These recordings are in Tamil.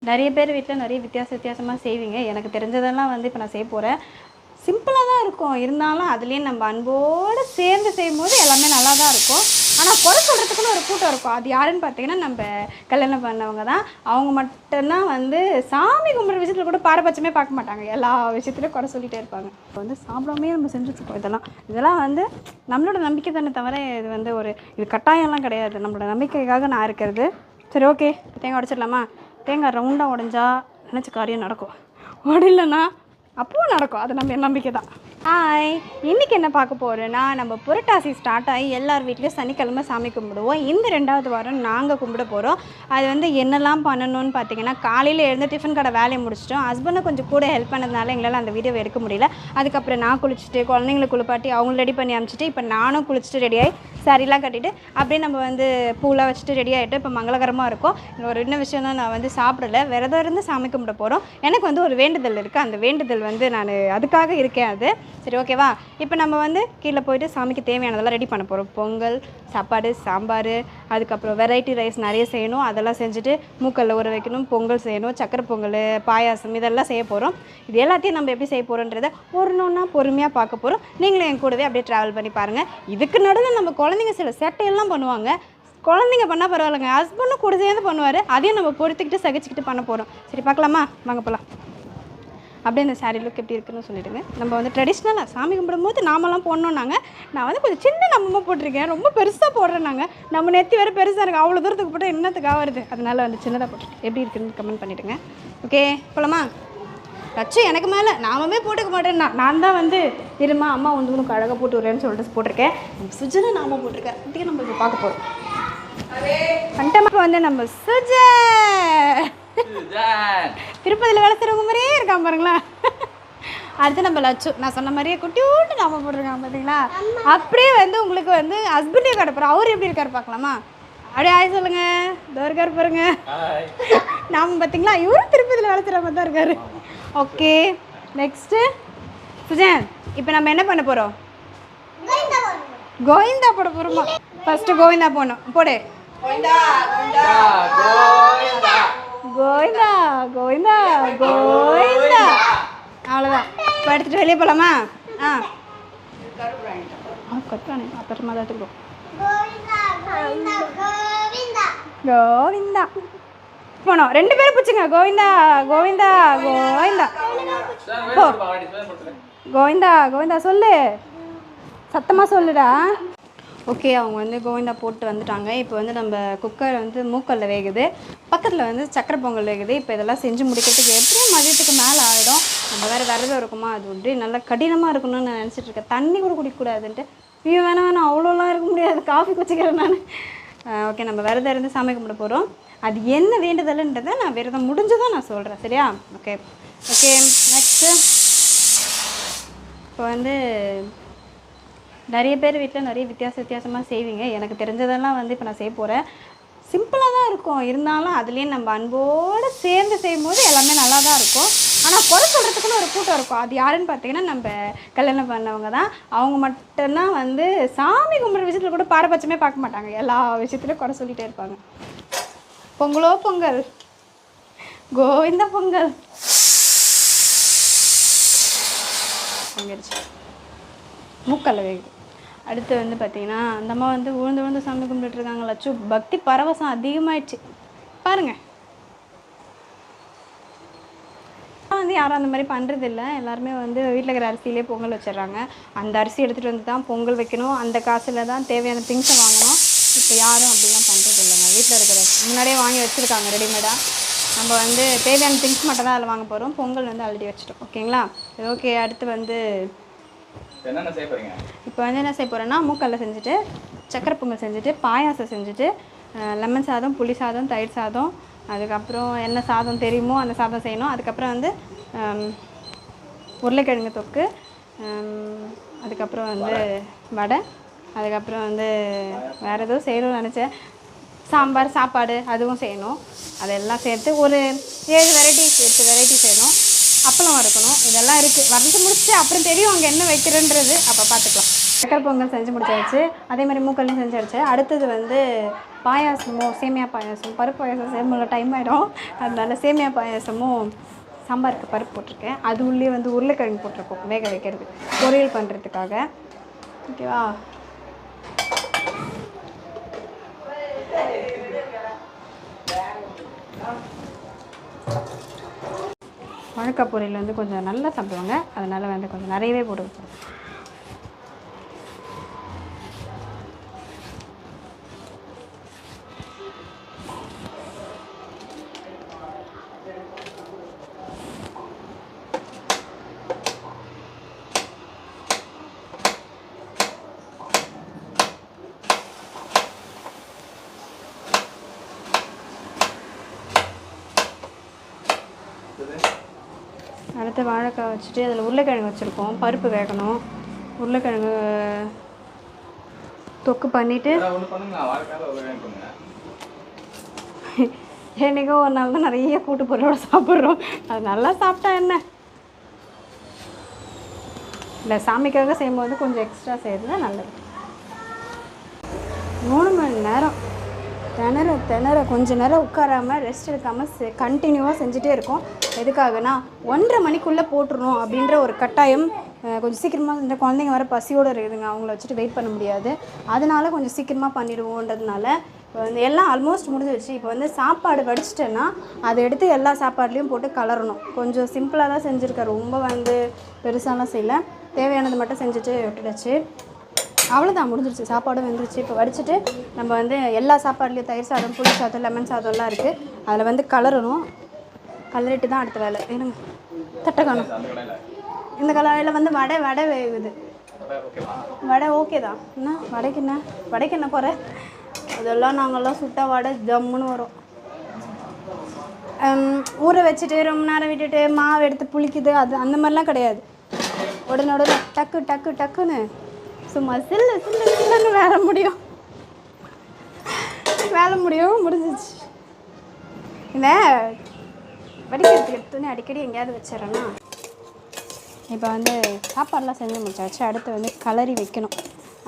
நிறைய பேர் வீட்டில் நிறைய வித்தியாசமாக செய்வீங்க. எனக்கு தெரிஞ்சதெல்லாம் வந்து இப்போ நான் செய்ய போகிறேன். சிம்பிளாக தான் இருக்கும், இருந்தாலும் அதுலேயும் நம்ம அன்போடு சேர்ந்து செய்யும்போது எல்லாமே நல்லா தான் இருக்கும். ஆனால் குறை சொல்கிறதுக்குன்னு ஒரு கூட்டம் இருக்கும். அது யாருன்னு பார்த்தீங்கன்னா நம்ம கல்யாணம் பண்ணவங்க தான். அவங்க மட்டும்தான் வந்து சாமி கும்பிட்ற விஷயத்தில் கூட பாரபட்சமே பார்க்க மாட்டாங்க, எல்லா விஷயத்துலையும் குறை சொல்லிகிட்டே இருப்பாங்க. இப்போ வந்து சாப்பிடாமே நம்ம செஞ்சுட்ருக்கோம். இதெல்லாம் வந்து நம்மளோட நம்பிக்கை தானே தவிர இது வந்து இது கட்டாயம்லாம் கிடையாது. நம்மளோட நம்பிக்கைக்காக நான் இருக்கிறது. சரி, ஓகே. தேங்காய் உடைச்சிடலாமா? தேங்காய் ரவுண்டாக உடைஞ்சா நினச்ச காரியம் நடக்கும், உடையிலன்னா அப்பவும் நடக்கும். அது நம்ம நம்பிக்கை தான். ஹாய், இன்றைக்கி என்ன பார்க்க போகிறோன்னா, நம்ம புரட்டாசி ஸ்டார்ட் ஆகி எல்லார் வீட்லேயும் சனிக்கிழமை சாமி கும்பிடுவோம். இந்த 2வது வாரம் நாங்கள் கும்பிட போகிறோம். அது வந்து என்னெல்லாம் பண்ணணும்னு பார்த்தீங்கன்னா, காலையில் எழுந்து டிஃபன் கடை வேலையை முடிச்சிட்டோம். ஹஸ்பண்டை கொஞ்சம் கூட ஹெல்ப் பண்ணதுனால எங்களால் அந்த வீடியோவை எடுக்க முடியல. அதுக்கப்புறம் நான் குளிச்சுட்டு குழந்தைங்களை குளிப்பாட்டி அவங்கள ரெடி பண்ணி அனுப்பிச்சிட்டு இப்போ நானும் குளிச்சுட்டு ரெடியாகி சாரிலாம் கட்டிட்டு அப்படியே நம்ம வந்து பூலாம் வச்சுட்டு ரெடி ஆகிட்டு இப்போ மங்களகரமாக இருக்கும். ஒரு இன்னும் விஷயம் தான், நான் வந்து சாப்பிடல, விரதம் இருந்து சாமி கும்பிட போகிறோம். எனக்கு வந்து ஒரு வேண்டுதல் இருக்குது. அந்த வேண்டுதல் வந்து நான் அதுக்காக இருக்கேன். அது சரி, ஓகேவா? இப்போ நம்ம வந்து கீழே போயிட்டு சாமிக்கு தேவையானதெல்லாம் ரெடி பண்ண போகிறோம். பொங்கல், சாப்பாடு, சாம்பார், அதுக்கப்புறம் வெரைட்டி ரைஸ் நிறைய செய்யணும். அதெல்லாம் செஞ்சுட்டு மூக்கல்ல ஊற வைக்கணும், பொங்கல் செய்யணும், சக்கரை பொங்கல், பாயாசம் இதெல்லாம் செய்ய போகிறோம். இது எல்லாத்தையும் நம்ம எப்படி செய்ய போகிறோன்றதை ஒன்றா பொறுமையாக பார்க்க போகிறோம். நீங்களும் என் கூடவே அப்படியே ட்ராவல் பண்ணி பாருங்கள். இதுக்கு நடுவில் நம்ம குழந்தைங்க சில சேட்டையெல்லாம் பண்ணுவாங்க. குழந்தைங்க பண்ணால் பரவாயில்லைங்க, ஹஸ்பண்டும் கூட சேர்ந்து பண்ணுவார். அதையும் நம்ம பொறுத்துக்கிட்டு சகிச்சுக்கிட்டு பண்ண போகிறோம். சரி, பார்க்கலாமா? வாங்க போகலாம். அப்படியே இந்த சாரீ லுக் எப்படி இருக்குன்னு சொல்லிவிடுங்க. நம்ம வந்து ட்ரெடிஷ்னலாக சாமி கும்பிடும்போது நாமெல்லாம் போடணுன்னாங்க. நான் வந்து கொஞ்சம் சின்ன நம்மமாக போட்டிருக்கேன், ரொம்ப பெருசாக போடுறேன்னாங்க. நம்ம நெத்தி வேறு பெருசாக இருக்குது, அவ்வளோ தூரத்துக்கு போட்டால் என்னத்துக்கு ஆகுறது? அதனால் வந்து சின்னதாக போட்டிருக்கேன். எப்படி இருக்குன்னு கமெண்ட் பண்ணிவிடுங்க. ஓகே, போகலாமா? கட்சி எனக்கு மேலே நாமமே போட்டுக்க மாட்டேன். நான் தான் வந்து இருமா அம்மா வந்து உனக்கு அழகாக போட்டு விட்றேன்னு சொல்லிட்டு போட்டிருக்கேன். சுஜனை நாம போட்டிருக்கேன். அப்படியே நம்ம இப்போ பார்க்க போகிறோம். கண்டமாக வந்து நம்ம திருப்பதியில் வேலை செய்கிறவங்க மாதிரியே இருக்கான் பாருங்களா. அடுத்து நம்ம லட்சு, நான் சொன்ன மாதிரியே குட்டியோட்டு நாம போட்டிருக்காங்க பார்த்தீங்களா. அப்படியே வந்து உங்களுக்கு வந்து ஹஸ்பண்டே கிடப்புறோம். அவர் எப்படி இருக்காரு பார்க்கலாமா? அப்படியே ஆய் சொல்லுங்க. இதோ இருக்காரு பாருங்க நாம பார்த்தீங்களா. இவரும் திருப்பதியில் வேலை செய்கிற மாதிரி தான் இருக்காரு. ஓகே, நெக்ஸ்ட்டு சுஜன், இப்போ நம்ம என்ன பண்ண போகிறோம்? கோவிந்தா போட போகிறோமா? ஃபஸ்ட்டு கோவிந்தா போடணும். போடு. கோவிந்தா கோவிந்தா கோவிந்தா கோவிந்தா. அவ்வளோதான். இப்போ எடுத்துகிட்டு வெளியே போகலாமா? கட்டுறானே, அப்புறமா தான் எடுத்துக்கிறோம். கோவிந்தா போனோம். 2 பேரும் பிடிச்சிங்க. கோவிந்தா கோவிந்தா கோவிந்தா. போ. கோவிந்தா கோவிந்தா சொல்லு, சத்தமாக சொல்லுடா. ஓகே, அவங்க வந்து கோவிந்தா போட்டு வந்துட்டாங்க. இப்போ வந்து நம்ம குக்கர் வந்து மூக்கல்ல வேகுது, பக்கத்தில் வந்து சக்கரை பொங்கல் வேகுது. இப்போ இதெல்லாம் செஞ்சு முடிக்கிறதுக்கு எப்படியும் மதியத்துக்கு மேலே ஆகிடும். நம்ம வேறு விரதம் இருக்குமா, அது வந்து நல்லா கடினமாக இருக்கணும்னு நான் நினச்சிட்டு இருக்கேன். தண்ணி கூட குடிக்கக்கூடாதுன்ட்டு. ஐயோ வேணாம், அவ்வளோலாம் இருக்க முடியாது, காஃபி குடிச்சிக்கிறேன் நான். ஓகே, நம்ம விரதம் இருந்து சாமி கும்பிட போகிறோம். அது என்ன வேண்டுதல்ன்றதை நான் விரதம் முடிஞ்சதான் நான் சொல்கிறேன், சரியா? Okay okay. நெக்ஸ்ட்டு இப்போ வந்து நிறைய பேர் வீட்டில் நிறைய வித்தியாசமாக செய்வீங்க. எனக்கு தெரிஞ்சதெல்லாம் வந்து இப்போ நான் செய்ய போகிறேன். சிம்பிளாக தான் இருக்கும், இருந்தாலும் அதுலேயும் நம்ம அன்போடு சேர்ந்து செய்யும்போது எல்லாமே நல்லா தான் இருக்கும். ஆனால் குறை சொல்கிறதுக்குன்னு ஒரு கூட்டம் இருக்கும். அது யாருன்னு பார்த்தீங்கன்னா நம்ம கல்யாணம் பண்ணவங்க தான். அவங்க மட்டும்தான் வந்து சாமி கும்பிட்ற விஷயத்தில் கூட பாரபட்சமே பார்க்க மாட்டாங்க, எல்லா விஷயத்துலையும் குறை சொல்லிகிட்டே இருப்பாங்க. பொங்கலோ பொங்கல், கோவிந்த பொங்கல். பொங்கிடுச்சு, மூக்கல்ல வேகுது. அடுத்து வந்து பார்த்திங்கன்னா அந்த அம்மா வந்து உழுந்து சாமி கும்பிட்டுருக்காங்க. லட்சு பக்தி பரவசம் அதிகமாகிடுச்சு பாருங்கள். வந்து யாரும் அந்த மாதிரி பண்ணுறதில்ல. எல்லாருமே வந்து வீட்டில் இருக்கிற அரிசியிலே பொங்கல் வச்சிடுறாங்க. அந்த அரிசி எடுத்துகிட்டு வந்து தான் பொங்கல் வைக்கணும், அந்த காசில் தான் தேவையான திங்ஸை வாங்கணும். இப்போ யாரும் அப்படிலாம் பண்ணுறது இல்லைங்க. வீட்டில் இருக்கிற முன்னாடியே வாங்கி வச்சுருக்காங்க ரெடிமேடாக. நம்ம வந்து தேவையான திங்ஸ் மட்டும் தான் அதில் வாங்க போகிறோம். பொங்கல் வந்து ஆல்ரெடி வச்சுட்டோம், ஓகேங்களா? ஓகே, அடுத்து வந்து என்னென்ன செய்ய போறீங்க? இப்போ வந்து என்ன செய்ய போகிறேன்னா, மூக்கல்ல செஞ்சுட்டு சக்கரை பொங்கல் செஞ்சுட்டு பாயாசம் செஞ்சுட்டு லெமன் சாதம், புளி சாதம், தயிர் சாதம், அதுக்கப்புறம் என்ன சாதம் தெரியுமோ அந்த சாதம் செய்யணும். அதுக்கப்புறம் வந்து உருளைக்கிழங்கு தொக்கு, அதுக்கப்புறம் வந்து வடை, அதுக்கப்புறம் வந்து வேறு எதுவும் செய்யணும்னு நினச்சேன். சாம்பார், சாப்பாடு அதுவும் செய்யணும். அதெல்லாம் சேர்த்து ஒரு 7 வெரைட்டி 8 வெரைட்டி செய்யணும். அப்பளம் வறுக்கணும். இதெல்லாம் இருக்குது. வரைஞ்சி முடிச்சுட்டு அப்புறம் தெரியும் அங்கே என்ன வைக்கிறேன்றது, அப்போ பார்த்துக்கலாம். சக்கரை பொங்கல் செஞ்சு முடிச்சாச்சு. அதே மாதிரி மூக்கல்லையும் செஞ்சாச்சு. அடுத்தது வந்து பாயாசமும் சேமியா பாயாசம், பருப்பு பாயாசம் செய்ய டைம் ஆகிடும். அதனால சேமியா பாயாசமும் சாம்பாருக்கு பருப்பு போட்டிருக்கேன். அது உள்ளே வந்து உருளைக்கிழங்கு போட்டிருக்கோம் வேக வைக்கிறது, பொரியல் பண்ணுறதுக்காக. ஓகேவா? வாழைக்காய் பொரியல் வந்து கொஞ்சம் நல்லா சாப்பிடுவாங்க, அதனால் வந்து கொஞ்சம் நிறையவே போட்டு வச்சுருவோம். அடுத்து வாழைக்காய் வச்சுட்டு அதில் உருளைக்கிழங்கு வச்சுருக்கோம், பருப்பு வேகணும். உருளைக்கிழங்கு தொக்கு பண்ணிவிட்டு என்றைக்கோ ஒரு நாள் தான் நிறைய கூட்டு பொருளோடு சாப்பிட்றோம். அது நல்லா சாப்பிட்டா என்ன இல்லை, சாமிக்காக செய்யும்போது கொஞ்சம் எக்ஸ்ட்ரா செய்கிறது தான் நல்லது. 3 மணி நேரம் திணற கொஞ்ச நேரம் உட்காராமல் ரெஸ்ட் எடுக்காமல் கண்டினியூவாக செஞ்சுட்டே இருக்கோம். எதுக்காகனா 1:30 மணிக்குள்ளே போட்டுருணும் அப்படின்ற ஒரு கட்டாயம். கொஞ்சம் சீக்கிரமாக இந்த குழந்தைங்க வர பசியோடு இருக்குதுங்க, அவங்கள வச்சுட்டு வெயிட் பண்ண முடியாது. அதனால கொஞ்சம் சீக்கிரமாக பண்ணிடுவோன்றதுனால இப்போ வந்து எல்லாம் ஆல்மோஸ்ட் முடிஞ்சிடுச்சு. இப்போ வந்து சாப்பாடு வடிச்சிட்டேன்னா அதை எடுத்து எல்லா சாப்பாடுலேயும் போட்டு கலரணும். கொஞ்சம் சிம்பிளாக தான் செஞ்சுருக்கேன், ரொம்ப வந்து பெருசாலாம் செய்யலை. தேவையானது மட்டும் செஞ்சுட்டு விட்டுடுச்சு. அவ்வளோதான், முடிஞ்சிருச்சு. சாப்பாடும் வெந்துருச்சு. இப்போ வடிச்சிட்டு நம்ம வந்து எல்லா சாப்பாடுலேயும் தயிர் சாதம், புளி சாதம், லெமன் சாதம்லாம் இருக்குது, அதில் வந்து கலரணும். கலரிட்டு தான் அடுத்த வேலை. ஏனுங்க தட்டை காணும். இந்த கலரில் வந்து வடை வேகுது. வடை ஓகே தான். என்ன வடைக்கு என்ன போகிற? அதெல்லாம் நாங்கள்லாம் சுட்டால் வடை ஜம்முன்னு வரும். ஊற வச்சுட்டு ரொம்ப நேரம் விட்டுட்டு மாவு எடுத்து புளிக்குது, அது அந்த மாதிரிலாம் கிடையாது. உடனே டக்குன்னு சும்மா சில்லுன்னு வேலை முடிஞ்சிச்சு. இந்த வடிக்கிறதுக்கு எடுத்துன்னு அடிக்கடி எங்கேயாவது வச்சிடறேன்னா. இப்போ வந்து சாப்பாடெலாம் செஞ்சு முடிச்சாச்சு. அடுத்து வந்து கலரி வைக்கணும்.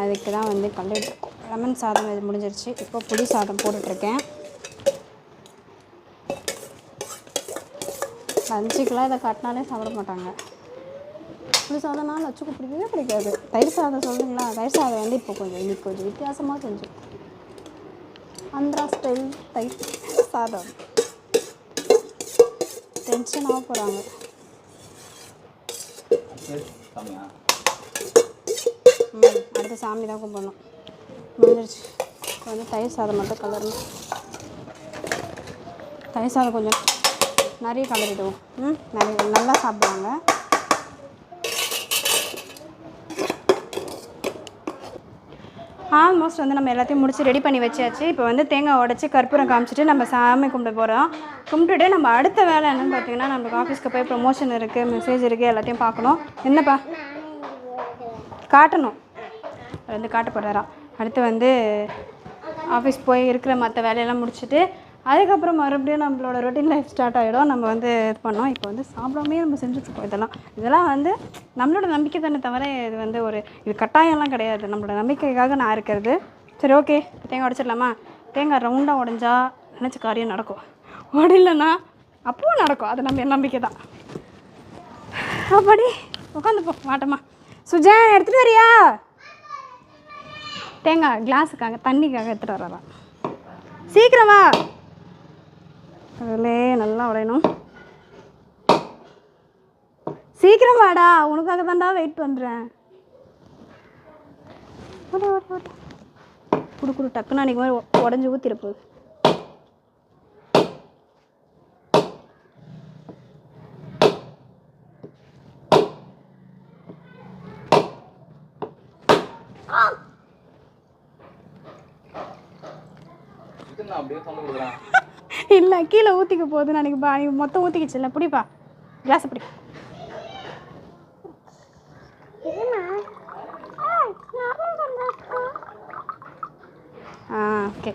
அதுக்கு தான் வந்து கலரி லெமன் சாதம் இது முடிஞ்சிருச்சு. இப்போ புளி சாதம் போட்டுட்ருக்கேன். லஞ்சுக்கெலாம் இதை காட்டினாலே சாப்பிட மாட்டாங்க. புளி சாதம்னா லட்சுக்கு பிடிக்காது. தயிர் சாதம் சொல்லுங்களா? தயிர் சாதம் வந்து இப்போ இன்னைக்கு கொஞ்சம் வித்தியாசமாக செஞ்சோம். ஆந்திரா ஸ்டைல் தயிர் சாதம். டென்ஷனாக போகிறாங்க. அடுத்து சாமி தான் கும்பிடணும். முடிஞ்சிருச்சு. இப்போ வந்து தயிர் சாதம் மட்டும் கலரணும். தயிர் சாதம் கொஞ்சம் நிறைய கலரிடுவோம். நிறைய நல்லா சாப்பிடுவாங்க. ஆல்மோஸ்ட் வந்து நம்ம எல்லாத்தையும் முடிச்சு ரெடி பண்ணி வச்சாச்சு. இப்போ வந்து தேங்காய் உடச்சி கற்பூரம் காமிச்சிட்டு நம்ம சாமி கும்பிட போகிறோம். கும்பிட்டுட்டு நம்ம அடுத்த வேலை என்னென்னு பார்த்தீங்கன்னா, நம்மளுக்கு ஆஃபீஸ்க்கு போய் ப்ரொமோஷன் இருக்குது, மெசேஜ் இருக்குது, எல்லாத்தையும் பார்க்கணும். என்னப்பா காட்டணும்? வந்து காட்ட போகிறாரா? அடுத்து வந்து ஆஃபீஸ் போய் இருக்கிற மற்ற வேலையெல்லாம் முடிச்சுட்டு அதுக்கப்புறம் மறுபடியும் நம்மளோட ரொட்டீன் லைஃப் ஸ்டார்ட் ஆகிடும். நம்ம வந்து இது பண்ணோம். இப்போ வந்து சாப்பிடாமே நம்ம செஞ்சுட்ருக்கோம். இதெல்லாம் வந்து நம்மளோட நம்பிக்கை தானே தவிர இது வந்து இது கட்டாயம்லாம் கிடையாது. நம்மளோட நம்பிக்கைக்காக நான் இருக்கிறது. சரி, ஓகே. தேங்காய் உடைச்சிடலாமா? தேங்காய் ரவுண்டாக உடஞ்சா நினச்ச காரியம் நடக்கும், உடையிலன்னா அப்பவும் நடக்கும். அது நம்ம நம்பிக்கை தான். அப்படி உட்காந்துப்போ மாட்டோமா. சுஜன் எடுத்துகிட்டு வரியா? தேங்காய் கிளாஸுக்காக தண்ணிக்காக எடுத்துகிட்டு வரலாம். சீக்கிரமா. அதிலே நல்லா உடையணும். சீக்கிரம் வாடா, உனக்காக தான்டா வெயிட் பண்ணுறேன். குடு டக்குன்னு அன்றைக்கி மாதிரி உடஞ்சி ஊற்றிருப்போது. இல்லை, கீழே ஊற்றிக்க போகுதுன்னு அன்றைக்கி நீ மொத்தம் ஊற்றிக்கிச்சு. இல்லை பிடிப்பா, கிளாஸை பிடி. ஓகே,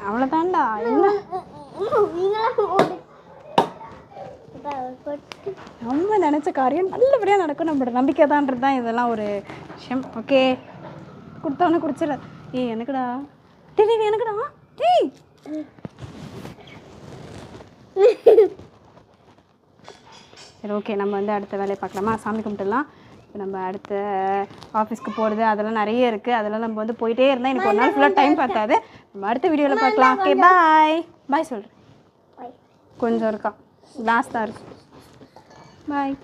அவ்வளோதான்டா. என்ன நம்ம நினச்ச காரியம் நல்லபடியாக நடக்கும். நம்மளோட நம்பிக்கை தான்றது தான் இதெல்லாம் ஒரு விஷயம். ஓகே, கொடுத்தவொன்னே குடிச்சிட. ஏய் எனக்குடா, டேய் எனக்குடா, டேய் சரி ஓகே, நம்ம வந்து அடுத்த வேலையை பார்க்கலாமா? சாமி கும்பிட்டுலாம். இப்போ நம்ம அடுத்த ஆஃபீஸ்க்கு போகிறது அதெல்லாம் நிறைய இருக்குது. அதெல்லாம் நம்ம வந்து போயிட்டே இருந்தால் எனக்கு ஒரு நாள் ஃபுல்லாக டைம் பார்த்தாது. நம்ம அடுத்த வீடியோவில் பார்க்கலாம். Okay bye. பாய் சொல்கிறேன். கொஞ்சம் இருக்கா, லாஸ்ட் தான் இருக்கு. பாய்.